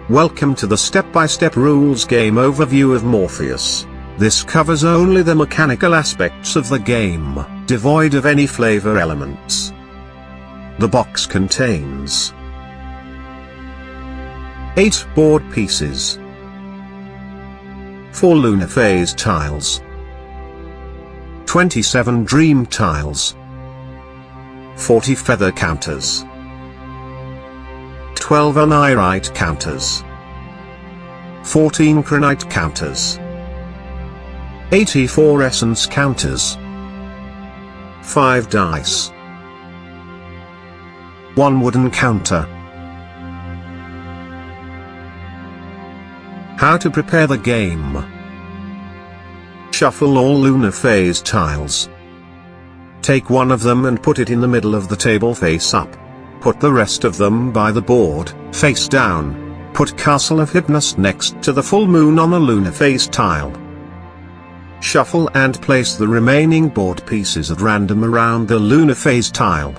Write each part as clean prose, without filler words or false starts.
Welcome to the step-by-step rules game overview of Morpheus. This covers only the mechanical aspects of the game, devoid of any flavor elements. The box contains 8 board pieces, 4 lunar phase tiles, 27 dream tiles, 40 feather counters, 12 onirite counters, 14 cronite counters, 84 essence counters, 5 dice, 1 wooden counter. How to prepare the game. Shuffle all lunar phase tiles. Take one of them and put it in the middle of the table face up. Put the rest of them by the board, face down. Put Castle of Hypnos next to the full moon on a lunar phase tile. Shuffle and place the remaining board pieces at random around the lunar phase tile.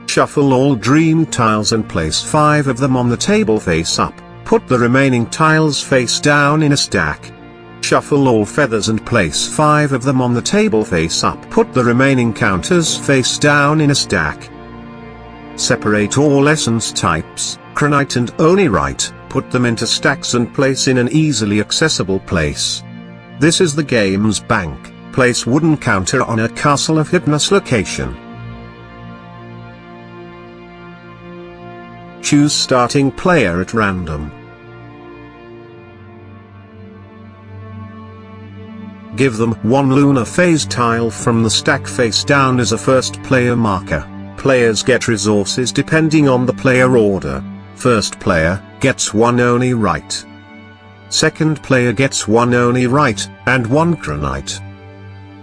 Shuffle all dream tiles and place 5 of them on the table face up. Put the remaining tiles face down in a stack. Shuffle all feathers and place 5 of them on the table face up. Put the remaining counters face down in a stack. Separate all essence types, cronite and onirite, put them into stacks and place in an easily accessible place. This is the game's bank. Place wooden counter on a Castle of Hypnos location. Choose starting player at random. Give them 1 lunar phase tile from the stack face down as a first player marker. Players get resources depending on the player order. First player gets 1 onirite. Second player gets 1 onirite and 1 cronite.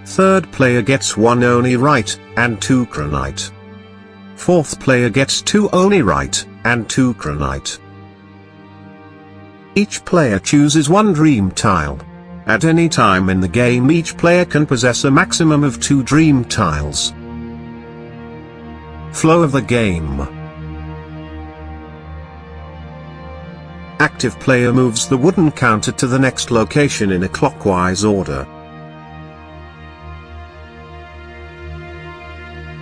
Third player gets 1 onirite and 2 cronite. Fourth player gets 2 onirite and 2 cronite. Each player chooses 1 dream tile. At any time in the game each player can possess a maximum of 2 dream tiles. Flow of the game. Active player moves the wooden counter to the next location in a clockwise order.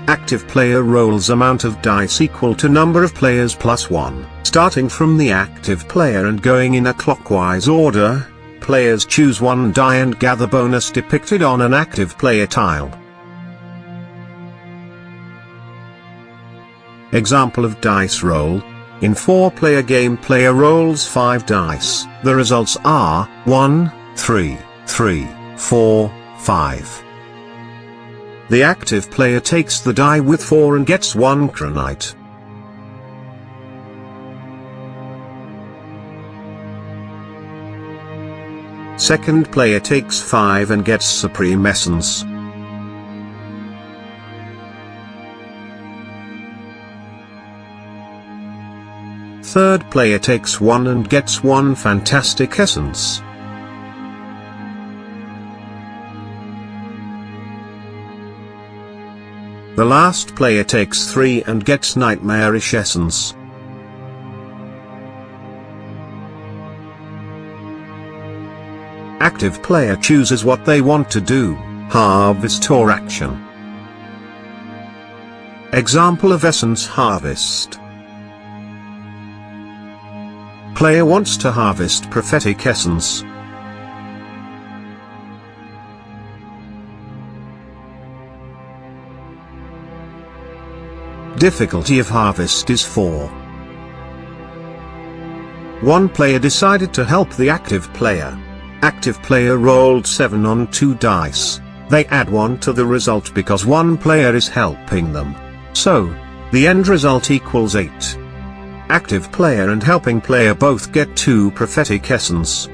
Active player rolls amount of dice equal to number of players plus 1. Starting from the active player and going in a clockwise order, players choose 1 die and gather bonus depicted on an active player tile. Example of dice roll. In 4-player game player rolls 5 dice. The results are 1, 3, 3, 4, 5. The active player takes the die with 4 and gets 1 cronite. Second player takes 5 and gets supreme essence. Third player takes 1 and gets 1 fantastic essence. The last player takes 3 and gets nightmarish essence. Active player chooses what they want to do, harvest or action. Example of essence harvest. Player wants to harvest prophetic essence. Difficulty of harvest is 4. One player decided to help the active player. Active player rolled 7 on 2 dice. They add 1 to the result because 1 player is helping them. So, the end result equals 8. Active player and helping player both get 2 prophetic essence.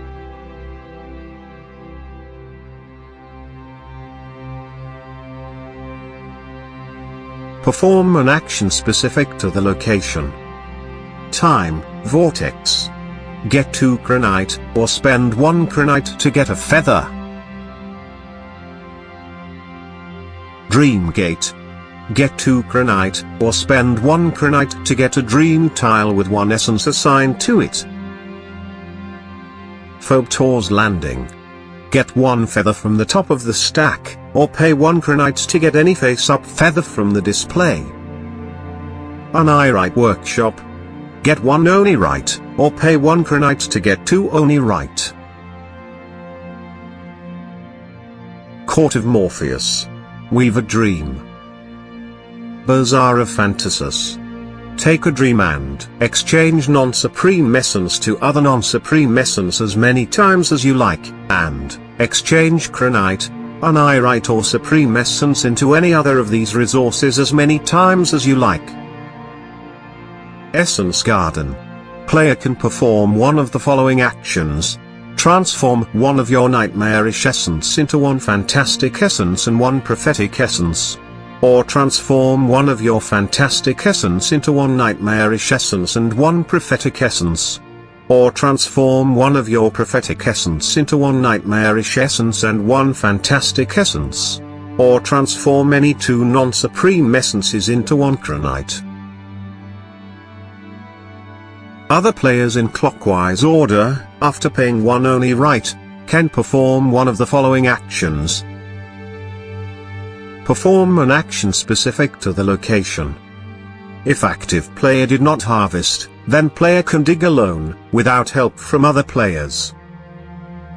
Perform an action specific to the location. Time, vortex. Get 2 cronite, or spend 1 cronite to get a feather. Dream gate. get 2 Cranite, or spend 1 Cranite to get a dream tile with 1 essence assigned to it. Phobos Landing. Get 1 feather from the top of the stack, or pay 1 Cranite to get any face-up feather from the display. Onirite Workshop. Get 1 Onirite, or pay 1 Cranite to get 2 Onirite. Court of Morpheus. Weave a dream. Bazaar of Phantasus. Take a dream and exchange non-supreme essence to other non-supreme essence as many times as you like, and exchange Cranite, Onirite or supreme essence into any other of these resources as many times as you like. Essence Garden. Player can perform one of the following actions. Transform one of your nightmarish essence into 1 fantastic essence and 1 prophetic essence. Or transform one of your fantastic essence into 1 nightmarish essence and 1 prophetic essence. Or transform one of your prophetic essence into 1 nightmarish essence and 1 fantastic essence. Or transform any 2 non-supreme essences into 1 Cranite. Other players in clockwise order, after paying 1 Onirite, can perform one of the following actions. Perform an action specific to the location. If active player did not harvest, then player can dig alone, without help from other players.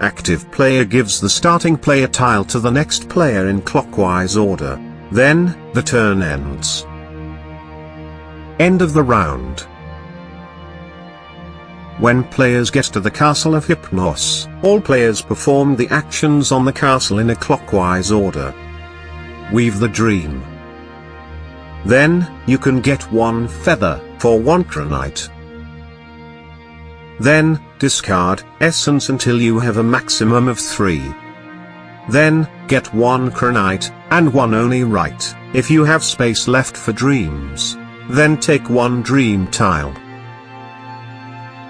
Active player gives the starting player tile to the next player in clockwise order. Then, the turn ends. End of the round. When players get to the Castle of Hypnos, all players perform the actions on the castle in a clockwise order. Weave the dream. Then, you can get 1 feather, for 1 Cranite. Then, discard essence until you have a maximum of 3. Then, get 1 Cranite, and 1 Onirite, if you have space left for dreams. Then take 1 dream tile.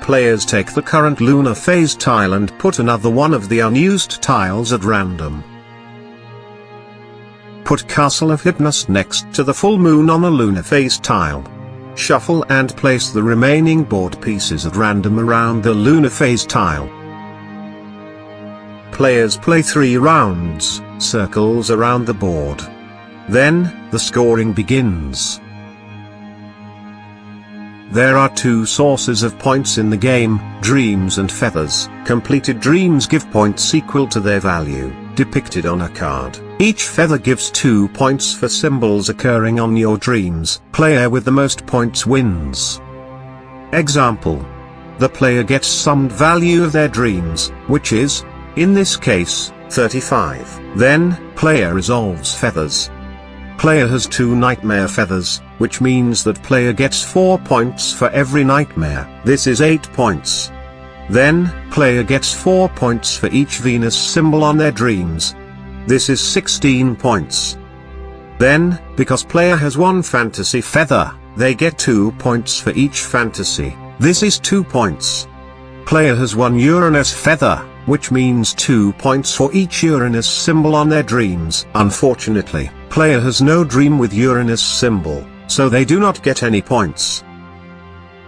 Players take the current lunar phase tile and put another one of the unused tiles at random. Put Castle of Hypnos next to the full moon on the lunar phase tile. Shuffle and place the remaining board pieces at random around the lunar phase tile. Players play 3 rounds, circles around the board. Then, the scoring begins. There are 2 sources of points in the game, dreams and feathers. Completed dreams give points equal to their value, depicted on a card. Each feather gives 2 points for symbols occurring on your dreams. Player with the most points wins. Example. The player gets summed value of their dreams, which is, in this case, 35. Then, player resolves feathers. Player has 2 nightmare feathers, which means that player gets 4 points for every nightmare. This is 8 points. Then, player gets 4 points for each Venus symbol on their dreams. This is 16 points. Then, because player has 1 fantasy feather, they get 2 points for each fantasy. This is 2 points. Player has 1 Uranus feather, which means 2 points for each Uranus symbol on their dreams. Unfortunately, player has no dream with Uranus symbol, so they do not get any points.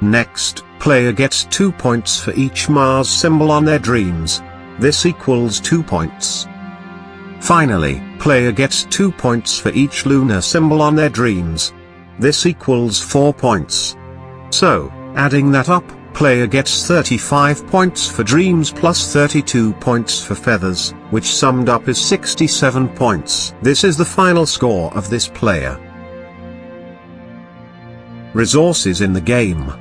Next, player gets 2 points for each Mars symbol on their dreams. This equals 2 points. Finally, player gets 2 points for each lunar symbol on their dreams. This equals 4 points. So, adding that up, player gets 35 points for dreams plus 32 points for feathers, which summed up is 67 points. This is the final score of this player. Resources in the game.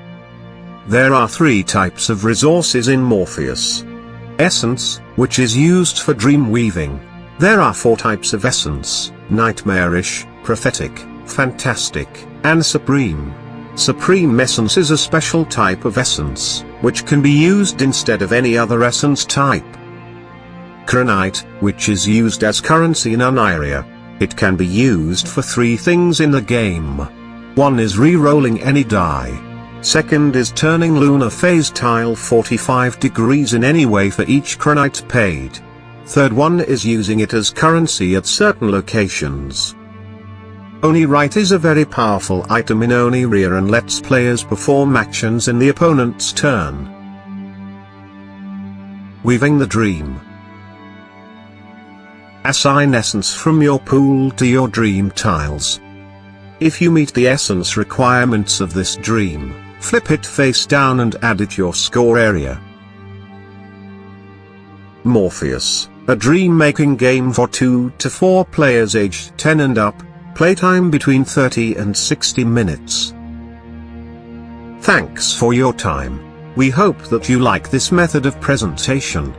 There are 3 types of resources in Morpheus. Essence, which is used for dream weaving. There are 4 types of essence: nightmarish, prophetic, fantastic, and supreme. Supreme essence is a special type of essence, which can be used instead of any other essence type. Cranite, which is used as currency in Oniria. It can be used for 3 things in the game. 1 is re-rolling any die. Second is turning lunar phase tile 45 degrees in any way for each Cranite paid. Third one is using it as currency at certain locations. Oni Right is a very powerful item in Oni Rear and lets players perform actions in the opponent's turn. Weaving the Dream. Assign essence from your pool to your dream tiles. If you meet the essence requirements of this dream, flip it face down and add it to your score area. Morpheus, a dream-making game for 2 to 4 players aged 10 and up, playtime between 30 and 60 minutes. Thanks for your time. We hope that you like this method of presentation.